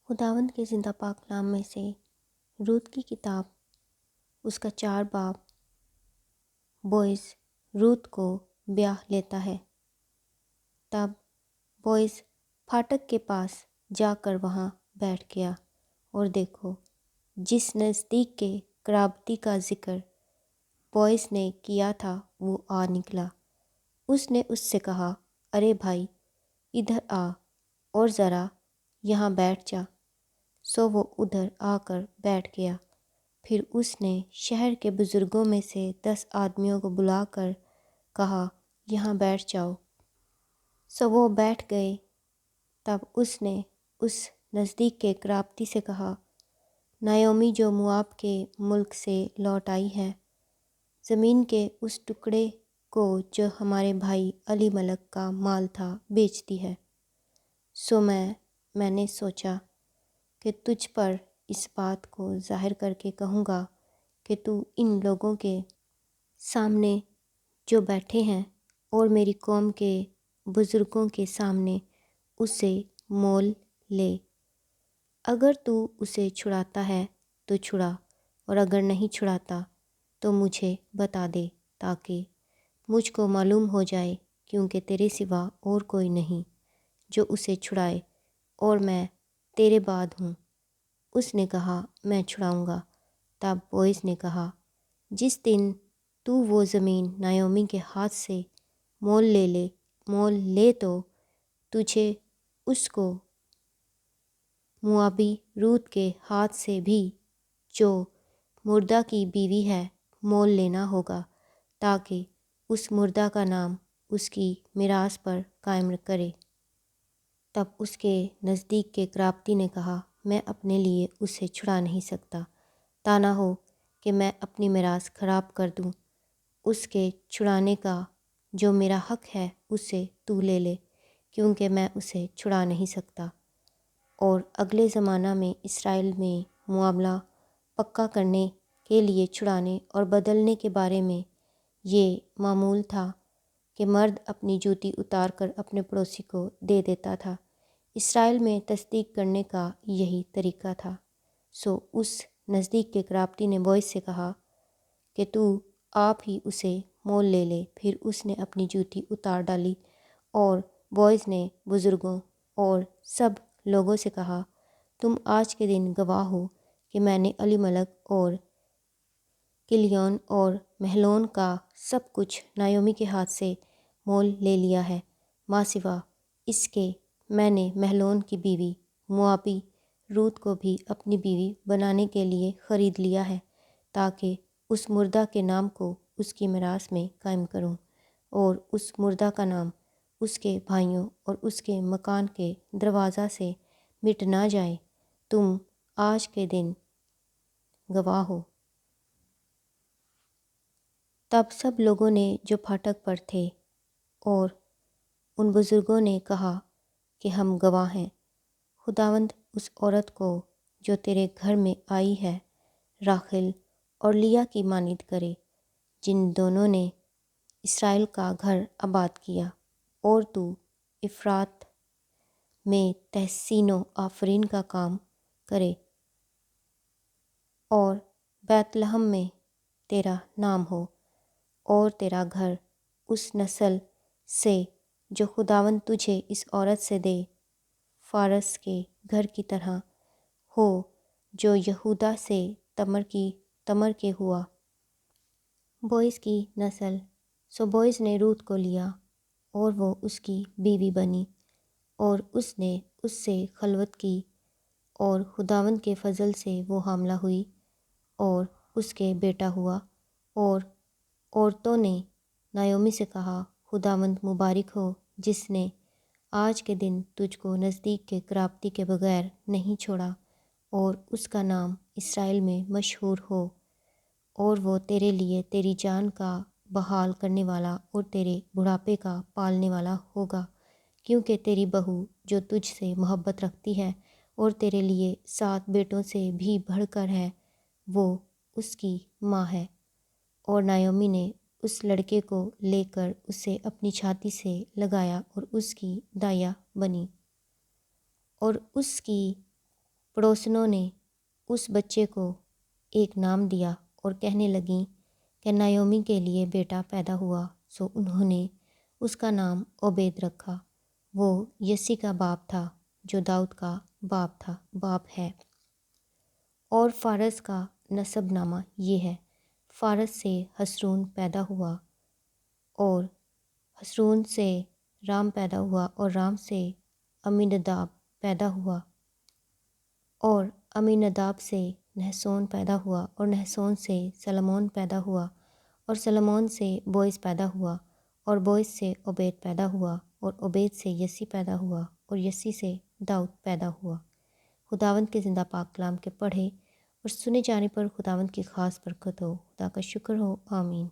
خداوند کے زندہ پاک کلام میں سے رود کی کتاب اس کا 4 باب۔ بوئز رود کو بیاہ لیتا ہے۔ تب بوئز پھاٹک کے پاس جا کر وہاں بیٹھ گیا، اور دیکھو جس نزدیک کے قرابتی کا ذکر بوئز نے کیا تھا وہ آ نکلا۔ اس نے اس سے کہا، ارے بھائی ادھر آ اور ذرا یہاں بیٹھ جا۔ سو وہ ادھر آ کر بیٹھ گیا۔ پھر اس نے شہر کے بزرگوں میں سے 10 آدمیوں کو بلا کر کہا، یہاں بیٹھ جاؤ۔ سو وہ بیٹھ گئے۔ تب اس نے اس نزدیک کے قرابتی سے کہا، نایومی جو مواب کے ملک سے لوٹ آئی ہے، زمین کے اس ٹکڑے کو جو ہمارے بھائی علی ملک کا مال تھا بیچتی ہے۔ سو میں نے سوچا کہ تجھ پر اس بات کو ظاہر کر کے کہوں گا کہ تو ان لوگوں کے سامنے جو بیٹھے ہیں اور میری قوم کے بزرگوں کے سامنے اسے مول لے۔ اگر تو اسے چھڑاتا ہے تو چھڑا، اور اگر نہیں چھڑاتا تو مجھے بتا دے، تاکہ مجھ کو معلوم ہو جائے، کیونکہ تیرے سوا اور کوئی نہیں جو اسے چھڑائے، اور میں تیرے بعد ہوں۔ اس نے کہا، میں چھڑاؤں گا۔ تب بوئز نے کہا، جس دن تو وہ زمین نایومی کے ہاتھ سے مول لے تو تجھے اس کو موابی رود کے ہاتھ سے بھی، جو مردہ کی بیوی ہے، مول لینا ہوگا، تاکہ اس مردہ کا نام اس کی میراث پر قائم کرے۔ تب اس کے نزدیک کے قرابتی نے کہا، میں اپنے لیے اسے چھڑا نہیں سکتا، تا نہ ہو کہ میں اپنی میراث خراب کر دوں۔ اس کے چھڑانے کا جو میرا حق ہے اسے تو لے لے، کیونکہ میں اسے چھڑا نہیں سکتا۔ اور اگلے زمانہ میں اسرائیل میں معاملہ پکا کرنے کے لیے چھڑانے اور بدلنے کے بارے میں یہ معمول تھا کہ مرد اپنی جوتی اتار کر اپنے پڑوسی کو دے دیتا تھا۔ اسرائیل میں تصدیق کرنے کا یہی طریقہ تھا۔ سو اس نزدیک کے قرابتی نے بوئز سے کہا کہ تو آپ ہی اسے مول لے لے۔ پھر اس نے اپنی جوتی اتار ڈالی، اور بوئز نے بزرگوں اور سب لوگوں سے کہا، تم آج کے دن گواہ ہو کہ میں نے علی ملک اور کلیون اور محلون کا سب کچھ نایومی کے ہاتھ سے مول لے لیا ہے، ماں سوا اس کے میں نے محلون کی بیوی موابی رود کو بھی اپنی بیوی بنانے کے لیے خرید لیا ہے، تاکہ اس مردہ کے نام کو اس کی میراث میں قائم کروں، اور اس مردہ کا نام اس کے بھائیوں اور اس کے مکان کے دروازہ سے مٹ نہ جائے۔ تم آج کے دن گواہ ہو۔ تب سب لوگوں نے جو پھاٹک پر تھے اور ان بزرگوں نے کہا کہ ہم گواہ ہیں۔ خداوند اس عورت کو جو تیرے گھر میں آئی ہے راحیل اور لیا کی مانند کرے، جن دونوں نے اسرائیل کا گھر آباد کیا، اور تو افراط میں تحسین و آفرین کا کام کرے، اور بیت لحم میں تیرا نام ہو، اور تیرا گھر اس نسل سے جو خداوند تجھے اس عورت سے دے، فارس کے گھر کی طرح ہو، جو یہودا سے تمر کے ہوا۔ بوئز کی نسل۔ سو بوئز نے رود کو لیا، اور وہ اس کی بیوی بنی، اور اس نے اس سے خلوت کی، اور خداوند کے فضل سے وہ حاملہ ہوئی اور اس کے بیٹا ہوا۔ اور عورتوں نے نایومی سے کہا، خداوند مبارک ہو، جس نے آج کے دن تجھ کو نزدیک کے قرابتی کے بغیر نہیں چھوڑا، اور اس کا نام اسرائیل میں مشہور ہو، اور وہ تیرے لیے تیری جان کا بحال کرنے والا اور تیرے بڑھاپے کا پالنے والا ہوگا، کیونکہ تیری بہو جو تجھ سے محبت رکھتی ہے اور تیرے لیے 7 بیٹوں سے بھی بڑھ کر ہے، وہ اس کی ماں ہے۔ اور نایومی نے اس لڑکے کو لے کر اسے اپنی چھاتی سے لگایا اور اس کی دائیا بنی، اور اس کی پڑوسنوں نے اس بچے کو ایک نام دیا اور کہنے لگیں کہ نایومی کے لیے بیٹا پیدا ہوا، سو انہوں نے اس کا نام عبید رکھا۔ وہ یسی کا باپ تھا جو داؤد کا باپ ہے۔ اور فارس کا نسب نامہ یہ ہے، فارس سے حسرون پیدا ہوا اور حسرون سے رام پیدا ہوا اور رام سے امیناداب پیدا ہوا اور امیناداب سے نحسون پیدا ہوا اور نحسون سے سلمون پیدا ہوا اور سلمون سے بوئز پیدا ہوا اور بوئز سے عبید پیدا ہوا اور عبید سے یسی پیدا ہوا اور یسی سے داؤد پیدا ہوا۔ خداوند کے زندہ پاک کلام کے پڑھے اور سنے جانے پر خداوند کی خاص برکت ہو۔ خدا کا شکر ہو، آمین۔